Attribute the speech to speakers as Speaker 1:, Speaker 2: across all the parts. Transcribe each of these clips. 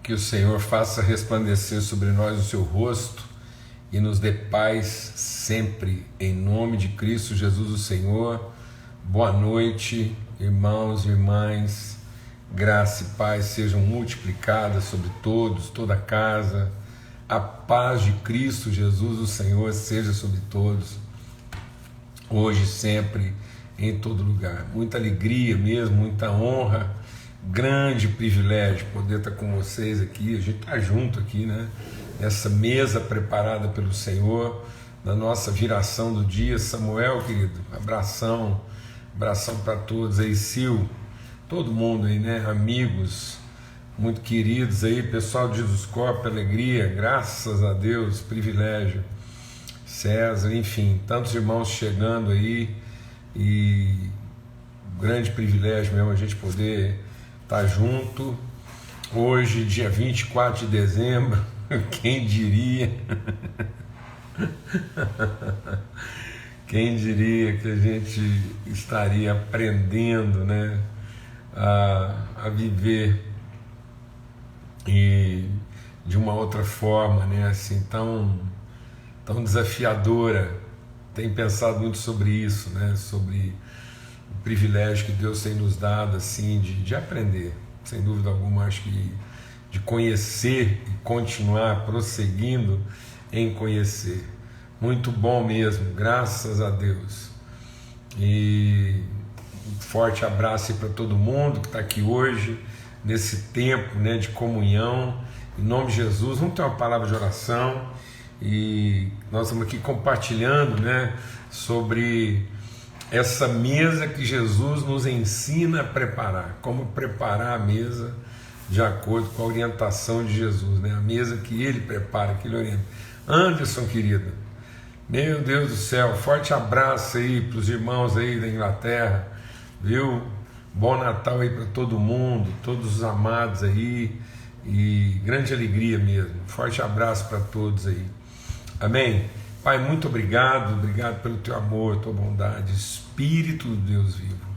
Speaker 1: Que o Senhor faça resplandecer sobre nós o seu rosto e nos dê paz sempre, em nome de Cristo Jesus o Senhor. Boa noite, irmãos e irmãs. Graça e paz sejam multiplicadas sobre todos, toda a casa. A paz de Cristo Jesus o Senhor seja sobre todos, hoje, sempre, em todo lugar. Muita alegria mesmo, muita honra, grande privilégio poder estar com vocês aqui. A gente está junto aqui, né? Nessa mesa preparada pelo Senhor, na nossa viração do dia. Samuel, querido, abração para todos aí, Sil, todo mundo aí, né? Amigos muito queridos aí, pessoal de Jesus Corpo, alegria, graças a Deus, privilégio. César, enfim, tantos irmãos chegando aí, e grande privilégio mesmo a gente poder estar junto. Hoje, dia 24 de dezembro, quem diria? Quem diria que a gente estaria aprendendo, né, a viver e de uma outra forma, né, assim, tão desafiadora. Tenho pensado muito sobre isso, né, sobre o privilégio que Deus tem nos dado, assim, de aprender, sem dúvida alguma. Acho que de conhecer e continuar prosseguindo em conhecer. Muito bom mesmo, graças a Deus. E um forte abraço para todo mundo que está aqui hoje, nesse tempo, né, de comunhão. Em nome de Jesus, vamos ter uma palavra de oração. E nós estamos aqui compartilhando, né, sobre essa mesa que Jesus nos ensina a preparar, como preparar a mesa de acordo com a orientação de Jesus, né? A mesa que Ele prepara, que Ele orienta. Anderson, querido, meu Deus do céu, forte abraço aí para os irmãos aí da Inglaterra, viu? Bom Natal aí para todo mundo, todos os amados aí, e grande alegria mesmo. Forte abraço para todos aí. Amém? Pai, muito obrigado pelo teu amor, tua bondade. Espírito de Deus vivo,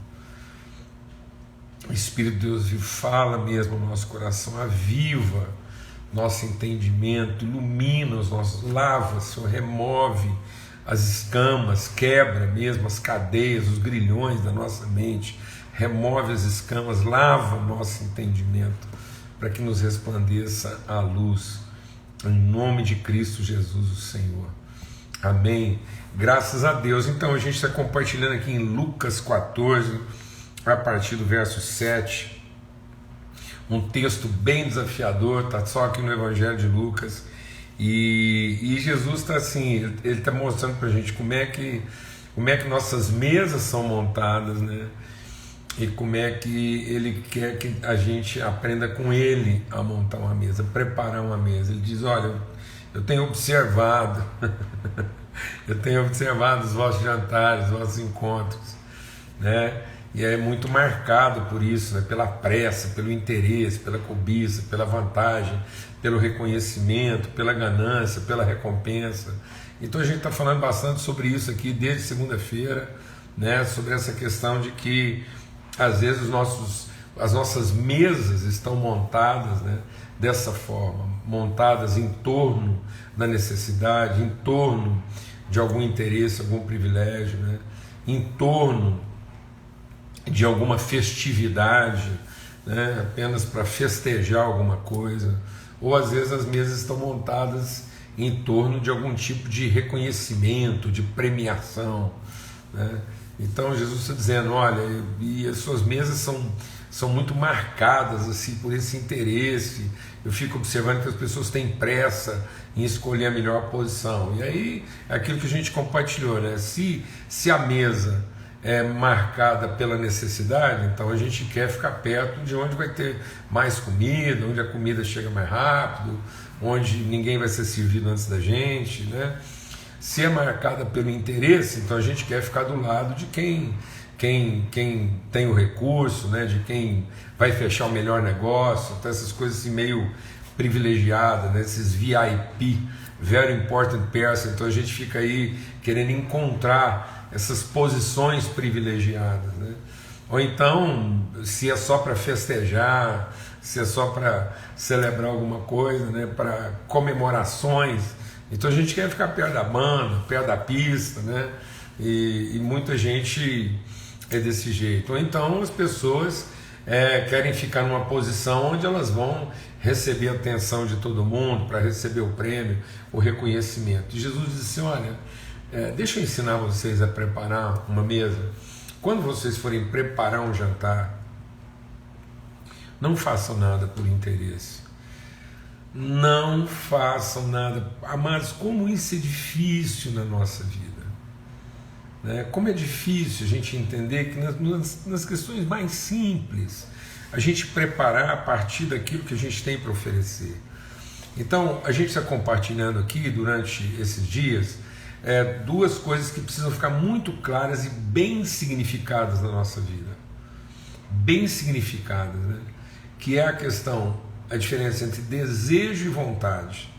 Speaker 1: Espírito de Deus vivo, fala mesmo no nosso coração, aviva nosso entendimento, ilumina os nossos, lava, Senhor, remove as escamas, quebra mesmo as cadeias, os grilhões da nossa mente, remove as escamas, lava o nosso entendimento, para que nos resplandeça a luz, em nome de Cristo Jesus o Senhor. Amém. Graças a Deus. Então a gente está compartilhando aqui em Lucas 14, a partir do verso 7, um texto bem desafiador, está só aqui no Evangelho de Lucas, e Jesus está assim, ele está mostrando para a gente como é que nossas mesas são montadas, né? E como é que Ele quer que a gente aprenda com Ele a montar uma mesa, preparar uma mesa. Ele diz, olha, eu tenho observado, eu tenho observado os vossos jantares, os vossos encontros, né? E é muito marcado por isso, né? Pela pressa, pelo interesse, pela cobiça, pela vantagem, pelo reconhecimento, pela ganância, pela recompensa. Então a gente está falando bastante sobre isso aqui desde segunda-feira, né? Sobre essa questão de que às vezes as nossas mesas estão montadas, né, dessa forma, montadas em torno da necessidade, em torno de algum interesse, algum privilégio, né, em torno de alguma festividade, né, apenas para festejar alguma coisa, ou às vezes as mesas estão montadas em torno de algum tipo de reconhecimento, de premiação, né? Então Jesus está dizendo, olha, e as suas mesas são muito marcadas assim por esse interesse. Eu fico observando que as pessoas têm pressa em escolher a melhor posição. E aí é aquilo que a gente compartilhou, né? Se a mesa é marcada pela necessidade, então a gente quer ficar perto de onde vai ter mais comida, onde a comida chega mais rápido, onde ninguém vai ser servido antes da gente, né? Se é marcada pelo interesse, então a gente quer ficar do lado de quem tem o recurso, né? De quem vai fechar o melhor negócio, então essas coisas assim meio privilegiadas, né? Esses VIP, Very Important Person. Então a gente fica aí querendo encontrar essas posições privilegiadas, né? Ou então, se é só para festejar, se é só para celebrar alguma coisa, né? Para comemorações. Então a gente quer ficar perto da banda, perto da pista, né? E muita gente é desse jeito. Ou então as pessoas querem ficar numa posição onde elas vão receber a atenção de todo mundo, para receber o prêmio, o reconhecimento. E Jesus disse assim: olha, deixa eu ensinar vocês a preparar uma mesa. Quando vocês forem preparar um jantar, não façam nada por interesse. Não façam nada. Amados, como isso é difícil na nossa vida. Né? Como é difícil a gente entender que nas questões mais simples, a gente preparar a partir daquilo que a gente tem para oferecer. Então, a gente está compartilhando aqui durante esses dias duas coisas que precisam ficar muito claras e bem significadas na nossa vida. Bem significadas, né? Que é a diferença entre desejo e vontade.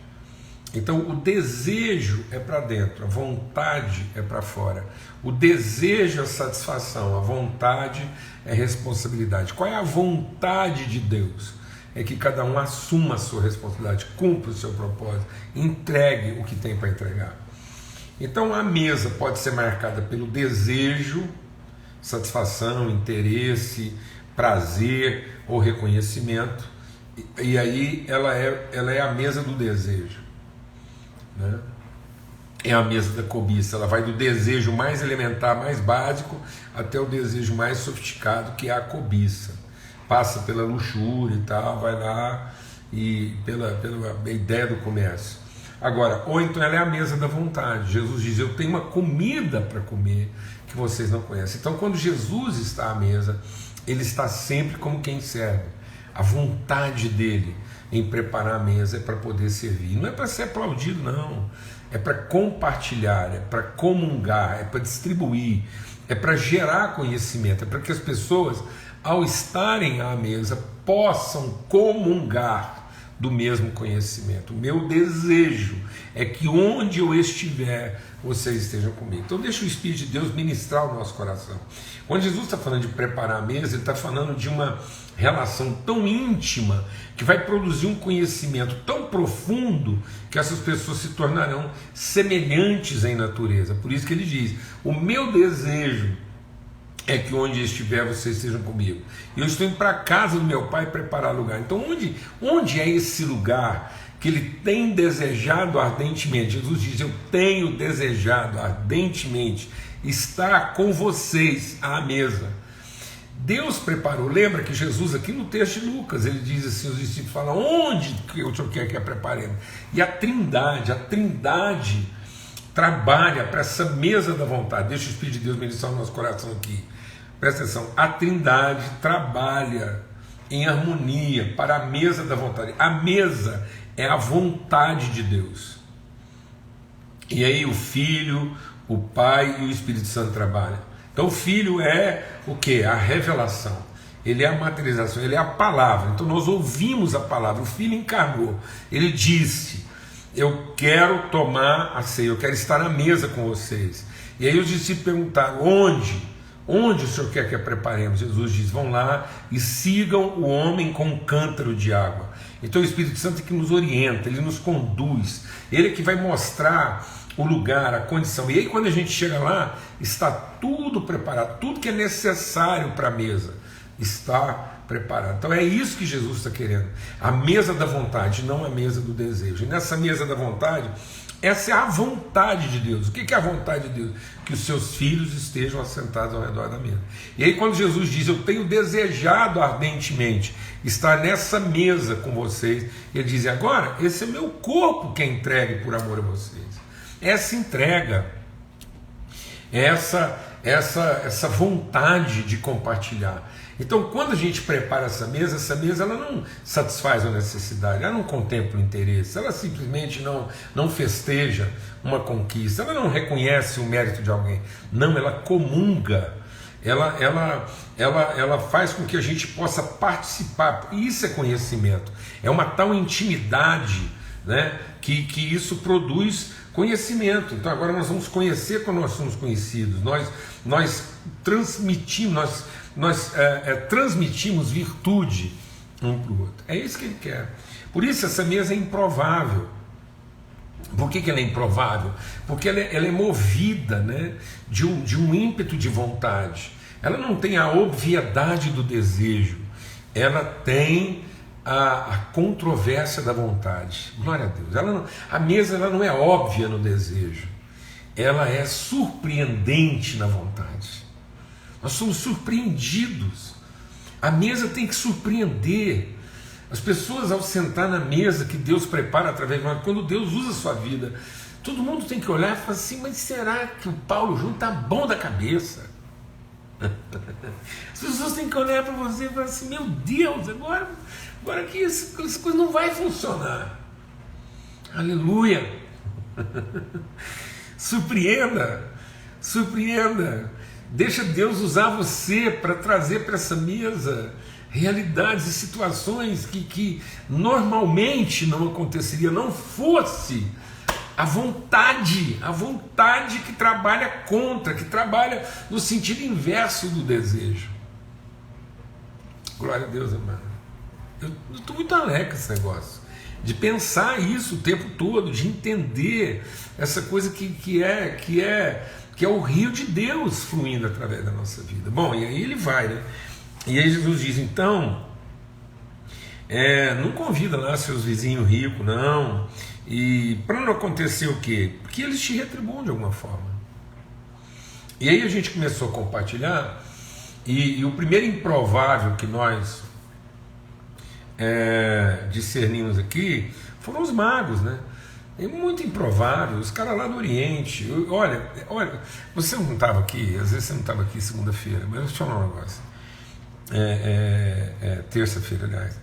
Speaker 1: Então, o desejo é para dentro, a vontade é para fora. O desejo é satisfação, a vontade é responsabilidade. Qual é a vontade de Deus? É que cada um assuma a sua responsabilidade, cumpra o seu propósito, entregue o que tem para entregar. Então, a mesa pode ser marcada pelo desejo, satisfação, interesse, prazer ou reconhecimento, e aí ela é a mesa do desejo, né? É a mesa da cobiça. Ela vai do desejo mais elementar, mais básico, até o desejo mais sofisticado, que é a cobiça. Passa pela luxúria e tal, vai lá e pela ideia do comércio. Agora, ou então ela é a mesa da vontade. Jesus diz: eu tenho uma comida para comer que vocês não conhecem. Então, quando Jesus está à mesa, ele está sempre como quem serve. A vontade dele em preparar a mesa é para poder servir. Não é para ser aplaudido, não. É para compartilhar, é para comungar, é para distribuir, é para gerar conhecimento, é para que as pessoas, ao estarem à mesa, possam comungar do mesmo conhecimento. O meu desejo é que onde eu estiver, vocês estejam comigo. Então deixa o Espírito de Deus ministrar o nosso coração. Quando Jesus está falando de preparar a mesa, ele está falando de uma relação tão íntima que vai produzir um conhecimento tão profundo que essas pessoas se tornarão semelhantes em natureza. Por isso que ele diz: o meu desejo é que onde estiver vocês estejam comigo. Eu estou indo para a casa do meu pai preparar lugar. Então onde é esse lugar que ele tem desejado ardentemente? Jesus diz: eu tenho desejado ardentemente estar com vocês à mesa. Deus preparou. Lembra que Jesus, aqui no texto de Lucas, ele diz assim, os discípulos falam: onde que o Senhor quer que preparemos? E a Trindade trabalha para essa mesa da vontade. Deixa o Espírito de Deus ministrar o nosso coração aqui. Presta atenção: a Trindade trabalha em harmonia para a mesa da vontade. A mesa é a vontade de Deus. E aí o Filho, o Pai e o Espírito Santo trabalham. Então o Filho é o que? A revelação. Ele é a materialização, ele é a palavra. Então nós ouvimos a palavra. O Filho encarnou. Ele disse: eu quero tomar a ceia, eu quero estar na mesa com vocês. E aí os discípulos perguntaram: onde o Senhor quer que preparemos? Jesus diz: vão lá e sigam o homem com um cântaro de água. Então o Espírito Santo é que nos orienta, ele nos conduz, ele é que vai mostrar o lugar, a condição. E aí quando a gente chega lá, está tudo preparado, tudo que é necessário para a mesa está preparado. Então é isso que Jesus está querendo, a mesa da vontade, não a mesa do desejo. E nessa mesa da vontade, essa é a vontade de Deus. O que é a vontade de Deus? Que os seus filhos estejam assentados ao redor da mesa. E aí quando Jesus diz: eu tenho desejado ardentemente estar nessa mesa com vocês, ele diz: agora, esse é meu corpo que é entregue por amor a vocês. Essa entrega, essa vontade de compartilhar. Então, quando a gente prepara essa mesa ela não satisfaz a necessidade, ela não contempla o interesse, ela simplesmente não festeja uma conquista, ela não reconhece o mérito de alguém, não, ela comunga, ela faz com que a gente possa participar. Isso é conhecimento, é uma tal intimidade, né, que isso produz conhecimento. Então agora nós vamos conhecer quando nós somos conhecidos, nós transmitimos, transmitimos virtude um para o outro. É isso que ele quer. Por isso essa mesa é improvável. Por que ela é improvável? Porque ela é movida, né, de um ímpeto de vontade. Ela não tem a obviedade do desejo, ela tem a controvérsia da vontade. Glória a Deus. A mesa ela não é óbvia no desejo, ela é surpreendente na vontade. Nós somos surpreendidos. A mesa tem que surpreender. As pessoas, ao sentar na mesa que Deus prepara através de nós, quando Deus usa a sua vida, todo mundo tem que olhar e falar assim: mas será que o Paulo Júnior está bom da cabeça? As pessoas têm que olhar para você e falar assim: meu Deus, agora que essa coisa não vai funcionar. Aleluia! Surpreenda, surpreenda. Deixa Deus usar você para trazer para essa mesa realidades e situações que normalmente não aconteceria, não fosse a vontade que trabalha contra, que trabalha no sentido inverso do desejo. Glória a Deus, amado. Eu estou muito alegre com esse negócio, de pensar isso o tempo todo, de entender essa coisa que é o rio de Deus fluindo através da nossa vida. Bom, e aí ele vai, né? E aí Jesus diz, então, não convida lá seus vizinhos ricos, não. E para não acontecer o quê? Porque eles te retribuam de alguma forma. E aí a gente começou a compartilhar, e o primeiro improvável que nós discernimos aqui foram os magos, né? É muito improvável, os caras lá do Oriente. Olha, você não estava aqui, às vezes você não estava aqui segunda-feira, mas eu vou te falar um negócio. Terça-feira, aliás.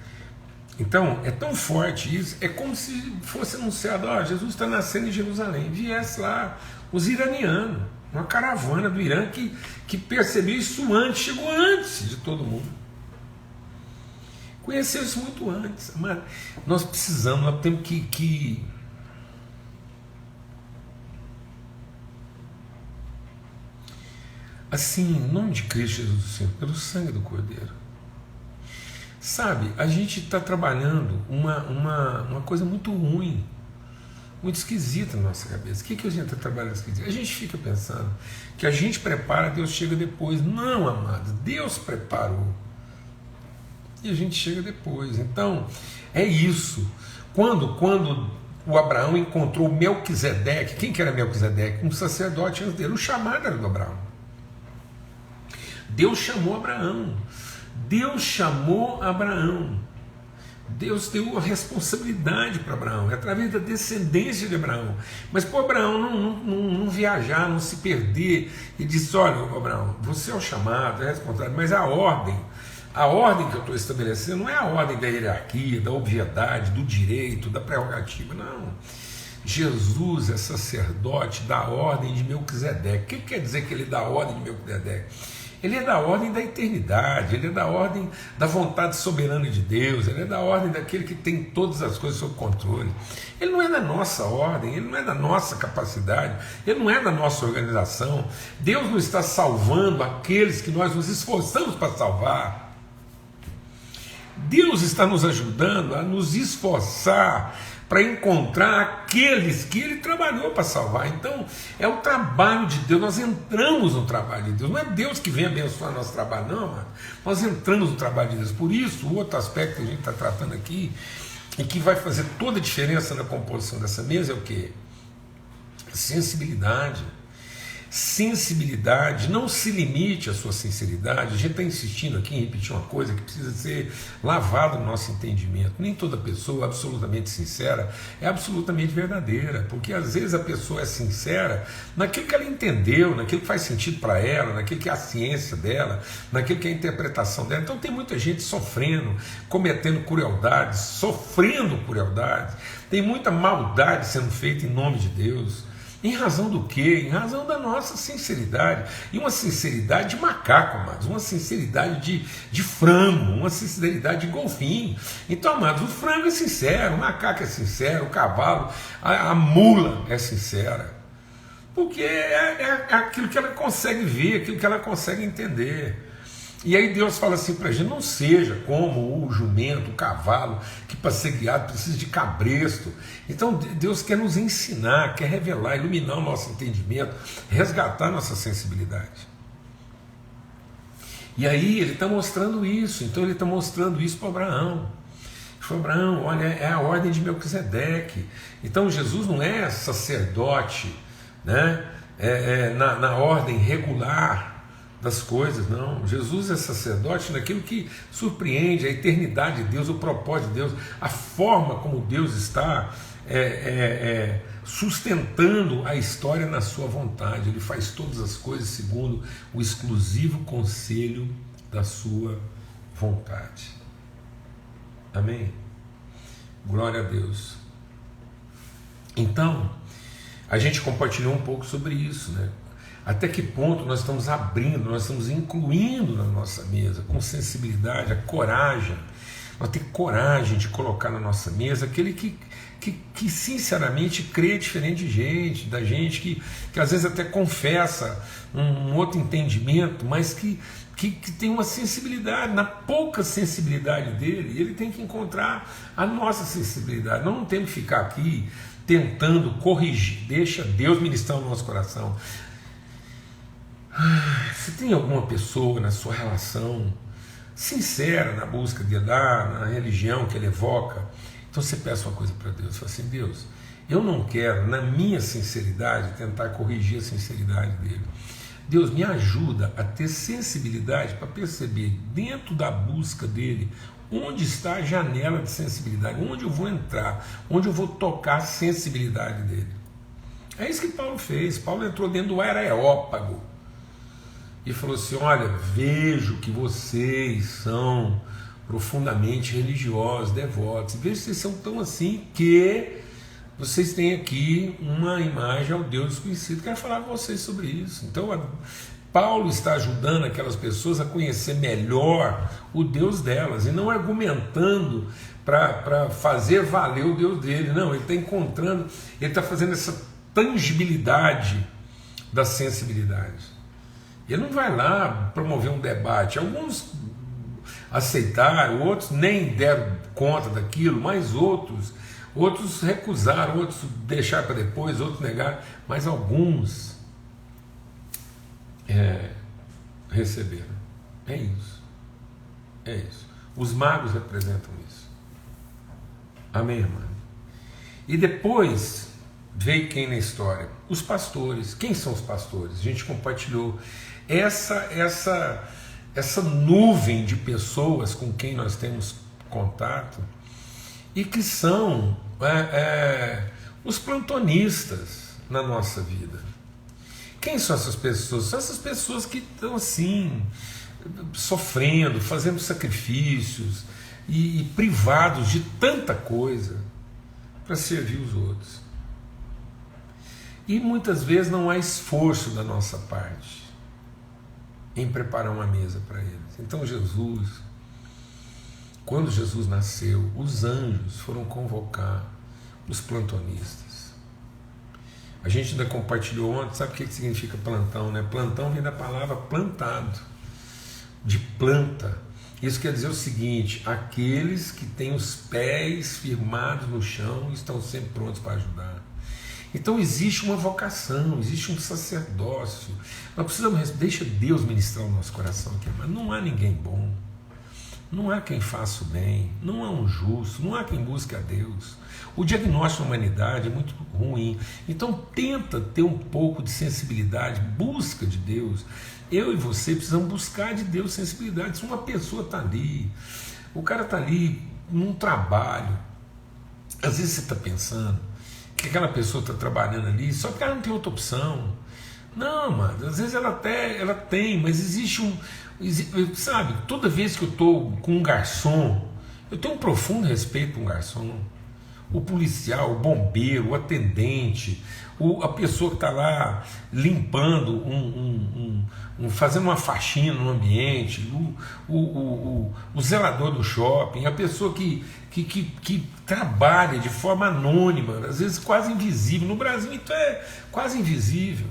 Speaker 1: Então, é tão forte isso, é como se fosse anunciado: Jesus está nascendo em Jerusalém. Viesse lá os iranianos, uma caravana do Irã que percebeu isso antes, chegou antes de todo mundo. Conheceu isso muito antes. Mas nós temos que assim, em nome de Cristo Jesus, Senhor, pelo sangue do Cordeiro. Sabe, a gente está trabalhando uma coisa muito ruim, muito esquisita na nossa cabeça. O que a gente está trabalhando esquisito? A gente fica pensando que a gente prepara, Deus chega depois. Não, amado, Deus preparou. E a gente chega depois. Então, é isso. Quando o Abraão encontrou Melquisedeque, quem que era Melquisedeque? Um sacerdote antes dele. O chamado era do Abraão. Deus chamou Abraão. Deus deu a responsabilidade para Abraão, é através da descendência de Abraão. Mas para Abraão não viajar, não se perder, e disse: olha, Abraão, você é o chamado, é responsável, mas a ordem que eu estou estabelecendo não é a ordem da hierarquia, da obviedade, do direito, da prerrogativa, não. Jesus é sacerdote da ordem de Melquisedeque. O que quer dizer que ele dá a ordem de Melquisedeque? Ele é da ordem da eternidade, ele é da ordem da vontade soberana de Deus, ele é da ordem daquele que tem todas as coisas sob controle. Ele não é da nossa ordem, ele não é da nossa capacidade, ele não é da nossa organização. Deus não está salvando aqueles que nós nos esforçamos para salvar. Deus está nos ajudando a nos esforçar para encontrar aqueles que Ele trabalhou para salvar. Então, é o trabalho de Deus, nós entramos no trabalho de Deus, não é Deus que vem abençoar nosso trabalho, não, mano. Nós entramos no trabalho de Deus. Por isso, o outro aspecto que a gente está tratando aqui, e que vai fazer toda a diferença na composição dessa mesa, é o quê? Sensibilidade. Sensibilidade, não se limite à sua sinceridade. A gente está insistindo aqui em repetir uma coisa que precisa ser lavada no nosso entendimento. Nem toda pessoa absolutamente sincera é absolutamente verdadeira, porque às vezes a pessoa é sincera naquilo que ela entendeu, naquilo que faz sentido para ela, naquilo que é a ciência dela, naquilo que é a interpretação dela. Então tem muita gente sofrendo, cometendo crueldades, sofrendo crueldades, tem muita maldade sendo feita em nome de Deus. Em razão do quê? Em razão da nossa sinceridade. E uma sinceridade de macaco, amados. Uma sinceridade de frango. Uma sinceridade de golfinho. Então, amados, o frango é sincero, o macaco é sincero, o cavalo, a mula é sincera. Porque é aquilo que ela consegue ver, aquilo que ela consegue entender. E aí Deus fala assim para a gente: não seja como o jumento, o cavalo, que para ser guiado precisa de cabresto. Então Deus quer nos ensinar, quer revelar, iluminar o nosso entendimento, resgatar nossa sensibilidade. E aí ele está mostrando isso. Então ele está mostrando isso para Abraão. Ele falou: Abraão, olha, é a ordem de Melquisedeque. Então Jesus não é sacerdote, né? Na ordem regular das coisas, não. Jesus é sacerdote naquilo que surpreende a eternidade de Deus, o propósito de Deus, a forma como Deus está sustentando a história na sua vontade. Ele faz todas as coisas segundo o exclusivo conselho da sua vontade. Amém? Glória a Deus. Então, a gente compartilhou um pouco sobre isso, né? Até que ponto nós estamos abrindo, nós estamos incluindo na nossa mesa, com sensibilidade, a coragem. Nós temos coragem de colocar na nossa mesa aquele que sinceramente crê diferente da gente, que às vezes até confessa um outro entendimento, mas que tem uma sensibilidade. Na pouca sensibilidade dele, ele tem que encontrar a nossa sensibilidade. Nós não temos que ficar aqui tentando corrigir. Deixa Deus ministrar o nosso coração. Se tem alguma pessoa na sua relação sincera na busca de dar, na religião que ele evoca, então você peça uma coisa para Deus. Fala assim: Deus, eu não quero, na minha sinceridade, tentar corrigir a sinceridade dele. Deus, me ajuda a ter sensibilidade para perceber dentro da busca dele onde está a janela de sensibilidade, onde eu vou entrar, onde eu vou tocar a sensibilidade dele. É isso que Paulo fez. Paulo entrou dentro do Areópago e falou assim: olha, vejo que vocês são profundamente religiosos, devotos, vejo que vocês são tão assim que vocês têm aqui uma imagem ao Deus desconhecido. Quero falar com vocês sobre isso. Então Paulo está ajudando aquelas pessoas a conhecer melhor o Deus delas, e não argumentando para fazer valer o Deus dele. Não, ele está encontrando, ele está fazendo essa tangibilidade da sensibilidade. Ele não vai lá promover um debate. Alguns aceitaram, outros nem deram conta daquilo, mas outros recusaram, outros deixaram para depois, outros negaram, mas alguns receberam. É isso. É isso. Os magos representam isso. Amém, irmão? E depois veio quem na história? Os pastores. Quem são os pastores? A gente compartilhou essa nuvem de pessoas com quem nós temos contato e que são os plantonistas na nossa vida. Quem são essas pessoas? São essas pessoas que estão assim, sofrendo, fazendo sacrifícios e privados de tanta coisa para servir os outros. E muitas vezes não há esforço da nossa parte em preparar uma mesa para eles. Então quando Jesus nasceu, os anjos foram convocar os plantonistas. A gente ainda compartilhou ontem, sabe o que significa plantão, né? Plantão vem da palavra plantado, de planta. Isso quer dizer o seguinte: aqueles que têm os pés firmados no chão estão sempre prontos para ajudar. Então existe uma vocação, existe um sacerdócio. Nós precisamos, deixa Deus ministrar o nosso coração aqui, mas não há ninguém bom, não há quem faça o bem, não há um justo, não há quem busque a Deus. O diagnóstico da humanidade é muito ruim. Então tenta ter um pouco de sensibilidade, busca de Deus. Eu e você precisamos buscar de Deus sensibilidade. Se uma pessoa está ali, o cara está ali num trabalho, às vezes você está pensando que aquela pessoa está trabalhando ali só porque ela não tem outra opção. Não, mano, às vezes ela tem, mas existe sabe, toda vez que eu estou com um garçom, eu tenho um profundo respeito por um garçom. O policial, o bombeiro, o atendente, a pessoa que está lá limpando, fazendo uma faxina no ambiente, o zelador do shopping, a pessoa que trabalha de forma anônima, às vezes quase invisível. No Brasil, então é quase invisível.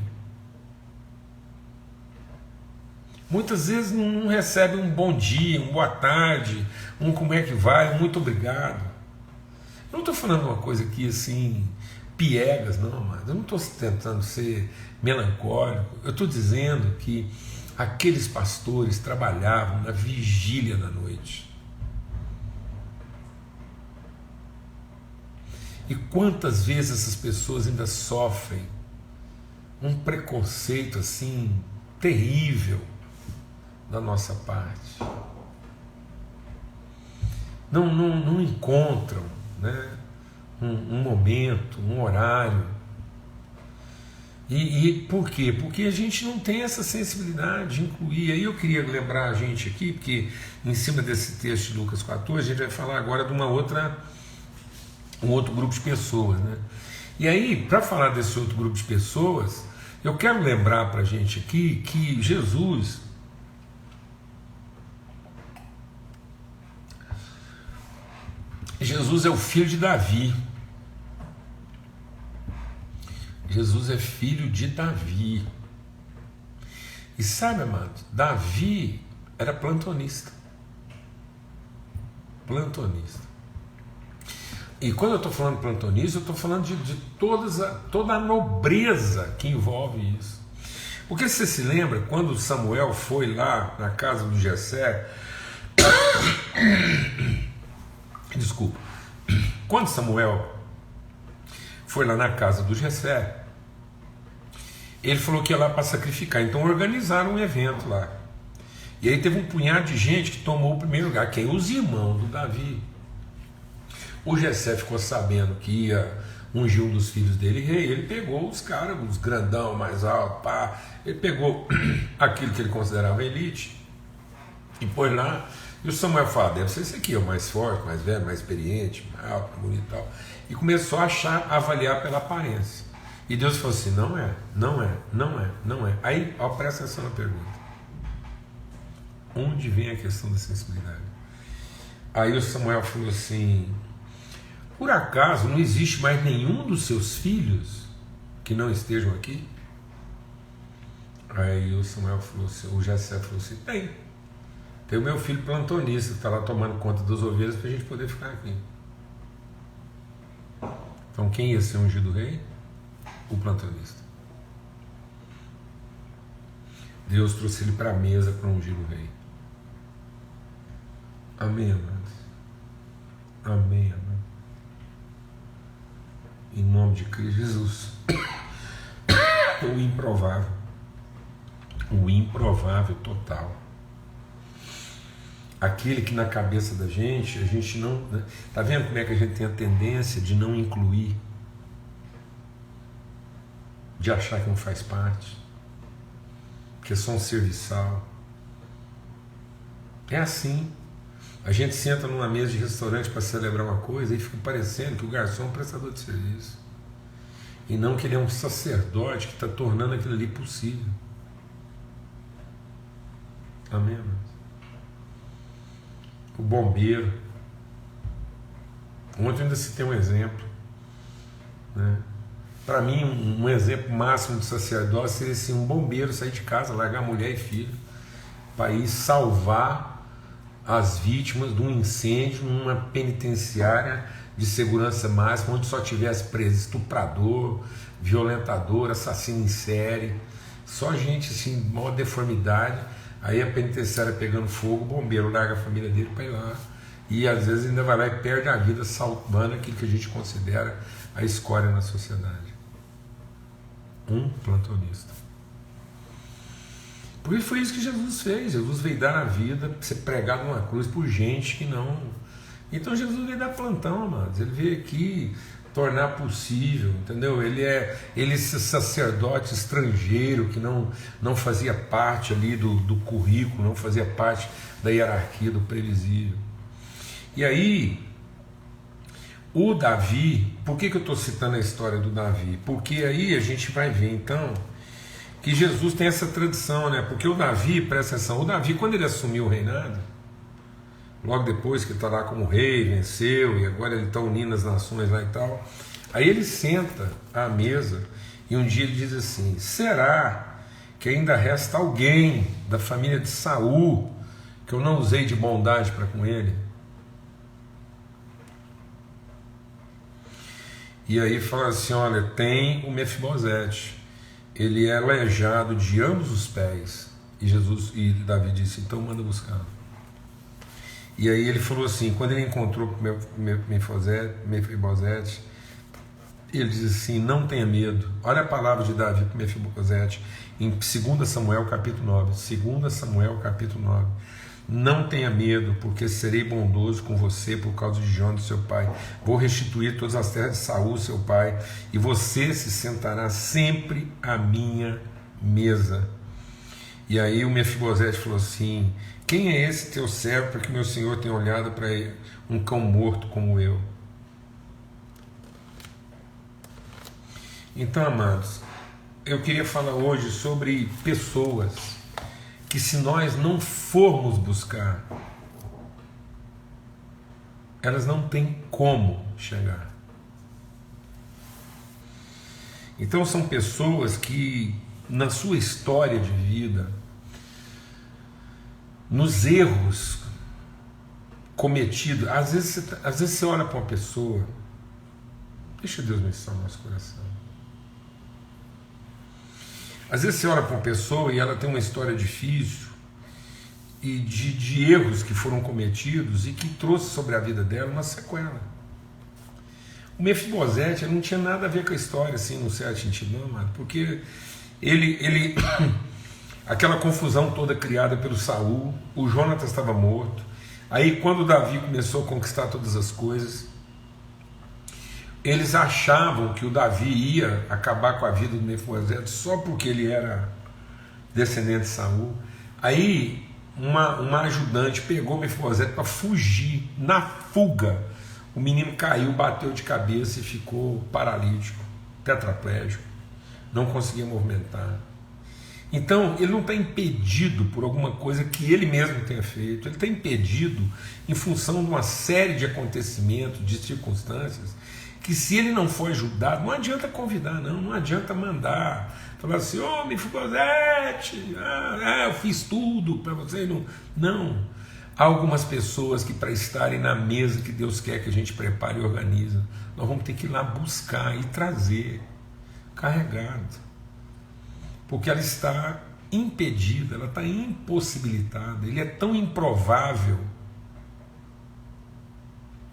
Speaker 1: muitas vezes não recebe um bom dia, um boa tarde, um como é que vai, um muito obrigado. Eu não estou falando uma coisa aqui assim, piegas, não, mas eu não estou tentando ser melancólico. Eu estou dizendo que aqueles pastores trabalhavam na vigília da noite. E quantas vezes essas pessoas ainda sofrem um preconceito assim terrível da nossa parte. Não encontram, né, um momento, um horário. E por quê? Porque a gente não tem essa sensibilidade de incluir. Aí eu queria lembrar a gente aqui, porque em cima desse texto de Lucas 14, a gente vai falar agora de um outro grupo de pessoas, né? E aí, para falar desse outro grupo de pessoas, eu quero lembrar para a gente aqui que Jesus é o filho de Davi. Jesus é filho de Davi. E sabe, amado, Davi era plantonista. Plantonista. E quando eu estou falando plantonista, eu estou falando de toda a nobreza que envolve isso. Porque você se lembra quando Samuel foi lá na casa do Jessé? Desculpa. Quando Samuel foi lá na casa do Jessé, ele falou que ia lá para sacrificar. Então organizaram um evento lá. E aí teve um punhado de gente que tomou o primeiro lugar. Quem? Os irmãos do Davi. O Jessé ficou sabendo que ia ungir um dos filhos dele rei. Ele pegou os caras, os grandão, mais alto, pá. Ele pegou aquilo que ele considerava elite e pôs lá. E o Samuel fala, deve ser esse aqui, é o mais forte, mais velho, mais experiente, mais alto, mais bonito e tal. E começou a avaliar pela aparência. E Deus falou assim, não é. Aí, ó, presta atenção na pergunta. Onde vem a questão da sensibilidade? Aí o Samuel falou assim, por acaso não existe mais nenhum dos seus filhos que não estejam aqui? Aí o Samuel falou assim, o Jessé falou assim, tem o meu filho plantonista que está lá tomando conta das ovelhas para a gente poder ficar aqui. Então quem ia ser ungido rei? O plantonista. Deus trouxe ele para a mesa para ungir o rei. Amém, amados? Amém, amados? Em nome de Cristo Jesus. O improvável total. Aquele que na cabeça da gente, a gente não... Né? Tá vendo como é que a gente tem a tendência de não incluir? De achar que não faz parte? Que é só um serviçal? É assim. A gente senta numa mesa de restaurante para celebrar uma coisa e fica parecendo que o garçom é um prestador de serviço. E não que ele é um sacerdote que está tornando aquilo ali possível. Amém, amados? O bombeiro. Ontem ainda citei um exemplo, né? Para mim, um exemplo máximo de sacerdócio seria assim, um bombeiro sair de casa, largar mulher e filho, para ir salvar as vítimas de um incêndio numa penitenciária de segurança máxima, onde só tivesse preso estuprador, violentador, assassino em série, só gente assim, maior deformidade. Aí a penitenciária pegando fogo, o bombeiro larga a família dele para ir lá. E às vezes ainda vai lá e perde a vida salvando aquilo que a gente considera a escória na sociedade. Um plantonista. Porque foi isso que Jesus fez. Jesus veio dar a vida, ser pregado numa cruz por gente que não... Então Jesus veio dar plantão, amados. Ele veio aqui tornar possível, entendeu? Ele é esse sacerdote estrangeiro que não fazia parte ali do currículo, não fazia parte da hierarquia, do previsível. E aí, o Davi, por que eu estou citando a história do Davi? Porque aí a gente vai ver então que Jesus tem essa tradição, né? Porque o Davi, presta atenção, o Davi, quando ele assumiu o reinado, logo depois que ele está lá como rei, venceu, e agora ele está unindo as nações lá e tal, aí ele senta à mesa e um dia ele diz assim, será que ainda resta alguém da família de Saul que eu não usei de bondade para com ele. E aí fala assim, olha, tem o Mefibosete, ele é aleijado de ambos os pés. E Davi disse, então manda buscar. E aí ele falou assim, quando ele encontrou Mefibosete, ele diz assim, não tenha medo. Olha a palavra de Davi para Mefibosete em 2 Samuel capítulo 9. 2 Samuel capítulo 9. Não tenha medo, porque serei bondoso com você por causa de Jonas, seu pai. Vou restituir todas as terras de Saul, seu pai, e você se sentará sempre à minha mesa. E aí o Mefibosete falou assim, quem é esse teu servo para que meu senhor tenha olhado para um cão morto como eu? Então, amados, eu queria falar hoje sobre pessoas que, se nós não formos buscar, elas não têm como chegar. Então são pessoas que, na sua história de vida, nos erros cometidos, às vezes você olha para uma pessoa, deixa Deus ministrar o nosso coração. Às vezes você olha para uma pessoa e ela tem uma história difícil e de erros que foram cometidos e que trouxe sobre a vida dela uma sequela. O Mefibosete não tinha nada a ver com a história, assim, no certo sentido, não, mano, porque ele aquela confusão toda criada pelo Saul, o Jonatas estava morto, aí quando Davi começou a conquistar todas as coisas, eles achavam que o Davi ia acabar com a vida do Mefibosete só porque ele era descendente de Saul. Aí uma ajudante pegou o Mefibosete para fugir. Na fuga, o menino caiu, bateu de cabeça e ficou paralítico, tetraplégico, não conseguia movimentar. Então ele não está impedido por alguma coisa que ele mesmo tenha feito, ele está impedido em função de uma série de acontecimentos, de circunstâncias, que se ele não for ajudado, não adianta convidar, não adianta mandar, falar assim, ô Mefibosete, eu fiz tudo para você, não. Há algumas pessoas que, para estarem na mesa que Deus quer que a gente prepare e organize, nós vamos ter que ir lá buscar e trazer, carregado, porque ela está impedida, ela está impossibilitada, ele é tão improvável,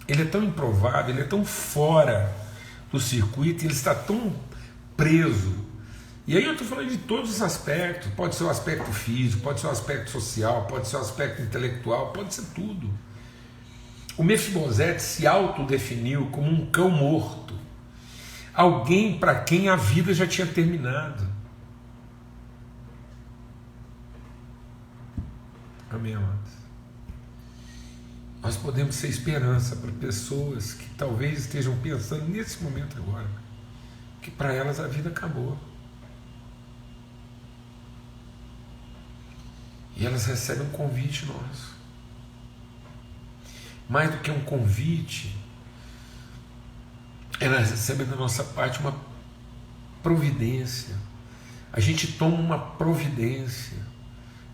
Speaker 1: ele é tão fora do circuito, ele está tão preso. E aí eu estou falando de todos os aspectos, pode ser o aspecto físico, pode ser o aspecto social, pode ser o aspecto intelectual, pode ser tudo. O Mefibosete se autodefiniu como um cão morto, alguém para quem a vida já tinha terminado. Amém, amados? Nós podemos ser esperança para pessoas que talvez estejam pensando nesse momento agora, que para elas a vida acabou. E elas recebem um convite nosso. Mais do que um convite, elas recebem da nossa parte uma providência. A gente toma uma providência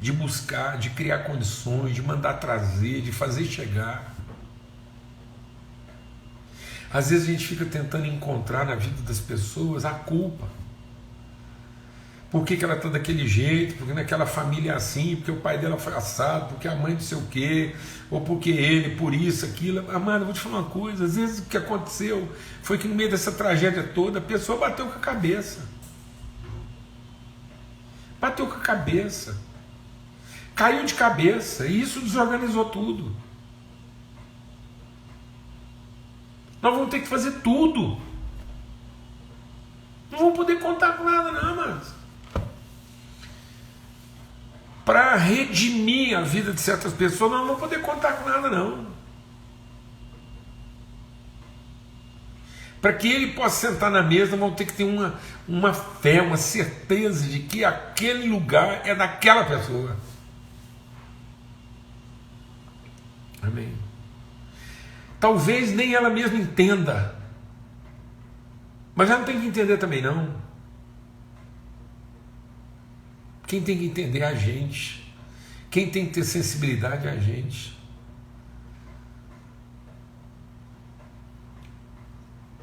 Speaker 1: de buscar, de criar condições, de mandar trazer, de fazer chegar. Às vezes a gente fica tentando encontrar na vida das pessoas a culpa. Por que ela está daquele jeito, porque naquela família é assim, porque o pai dela foi assado, porque a mãe não sei o quê, ou porque ele, por isso, aquilo. Amado, eu vou te falar uma coisa, às vezes o que aconteceu foi que no meio dessa tragédia toda, a pessoa bateu com a cabeça. Bateu com a cabeça. Caiu de cabeça, e isso desorganizou tudo. Nós vamos ter que fazer tudo. Não vamos poder contar com nada, não, mas para redimir a vida de certas pessoas, nós não vamos poder contar com nada, não. Para que ele possa sentar na mesa, vamos ter que ter uma fé, uma certeza de que aquele lugar é daquela pessoa. Amém. Talvez nem ela mesma entenda, mas ela não tem que entender também não, porque Quem tem que entender é a gente. Quem tem que ter sensibilidade é a gente.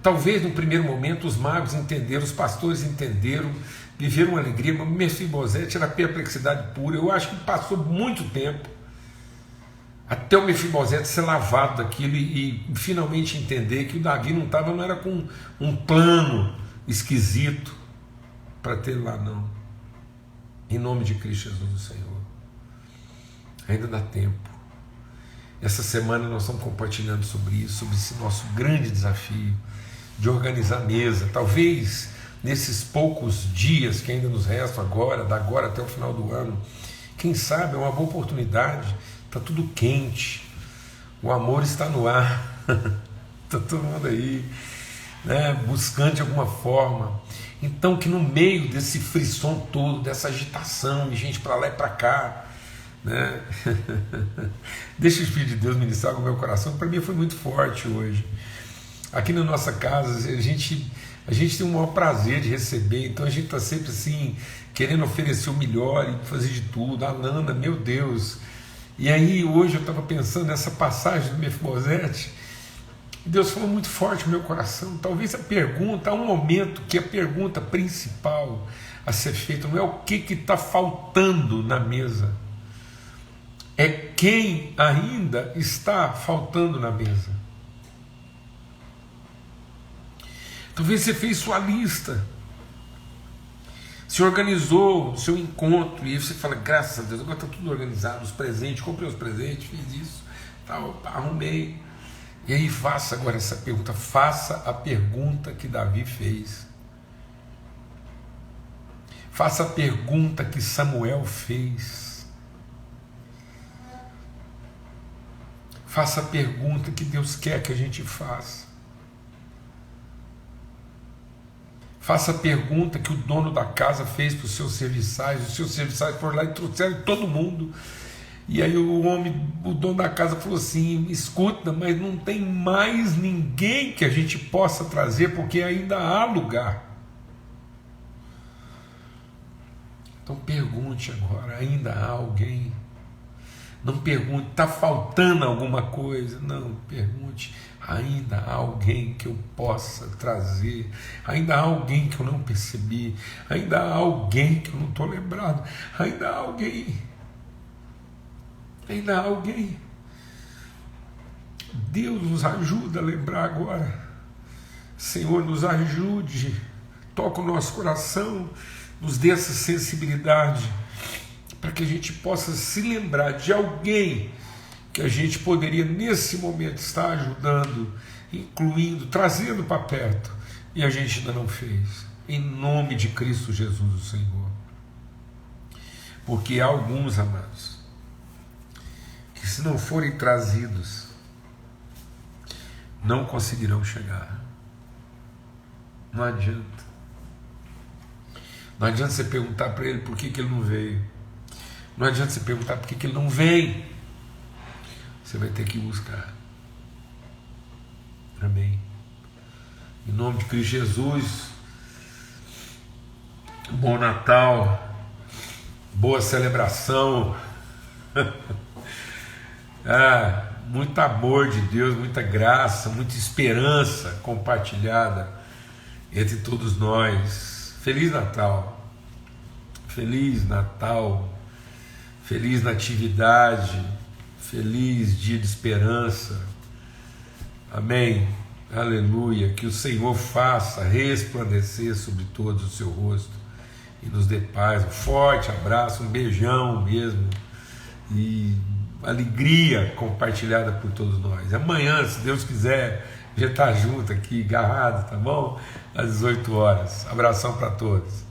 Speaker 1: Talvez no primeiro momento os magos entenderam, os pastores entenderam, viveram uma alegria, mas Mefibosete era perplexidade pura. Eu acho que passou muito tempo até o Mefibosete ser lavado daquilo e finalmente entender que o Davi não era com um plano esquisito para ter lá, não. Em nome de Cristo Jesus, o Senhor. Ainda dá tempo. Essa semana nós estamos compartilhando sobre isso, sobre esse nosso grande desafio de organizar a mesa. Talvez nesses poucos dias que ainda nos restam agora, da agora até o final do ano, quem sabe é uma boa oportunidade. Está tudo quente, o amor está no ar, está todo mundo aí, né, buscando de alguma forma. Então que no meio desse frisson todo, dessa agitação de gente para lá e para cá, né, deixa o Espírito de Deus ministrar com o meu coração. Para mim foi muito forte hoje. Aqui na nossa casa a gente tem o maior prazer de receber, então a gente está sempre assim, querendo oferecer o melhor e fazer de tudo. A Nana, meu Deus. E aí hoje eu estava pensando nessa passagem do Mefibosete, e Deus falou muito forte no meu coração. Talvez há um momento que a pergunta principal a ser feita não é o que está faltando na mesa, é quem ainda está faltando na mesa. Talvez você fez sua lista, se organizou o seu encontro, e aí você fala, graças a Deus, agora está tudo organizado, os presentes, comprei os presentes, fiz isso, tal, arrumei. E aí faça agora essa pergunta, faça a pergunta que Davi fez. Faça a pergunta que Samuel fez. Faça a pergunta que Deus quer que a gente faça. Faça a pergunta que o dono da casa fez para os seus serviçais foram lá e trouxeram todo mundo. E aí o dono da casa falou assim, escuta, mas não tem mais ninguém que a gente possa trazer, porque ainda há lugar. Então pergunte agora, ainda há alguém? Não pergunte, está faltando alguma coisa? Não, pergunte, ainda há alguém que eu possa trazer? Ainda há alguém que eu não percebi? Ainda há alguém que eu não estou lembrado? Ainda há alguém? Ainda há alguém? Deus nos ajuda a lembrar agora. Senhor, nos ajude, toca o nosso coração, nos dê essa sensibilidade, para que a gente possa se lembrar de alguém que a gente poderia nesse momento estar ajudando, incluindo, trazendo para perto, e a gente ainda não fez. Em nome de Cristo Jesus, o Senhor. Porque há alguns, amados, que se não forem trazidos, não conseguirão chegar. Não adianta. Não adianta você perguntar para ele por que ele não veio. Não adianta você perguntar por que ele não vem. Você vai ter que buscar. Amém. Em nome de Cristo Jesus. Bom Natal. Boa celebração. Muito amor de Deus, muita graça, muita esperança compartilhada entre todos nós. Feliz Natal. Feliz Natal. Feliz Natividade, feliz dia de esperança, amém, aleluia, que o Senhor faça resplandecer sobre todos o seu rosto e nos dê paz, um forte abraço, um beijão mesmo, e alegria compartilhada por todos nós. Amanhã, se Deus quiser, já está junto aqui, agarrado, tá bom? Às 18 horas, abração para todos.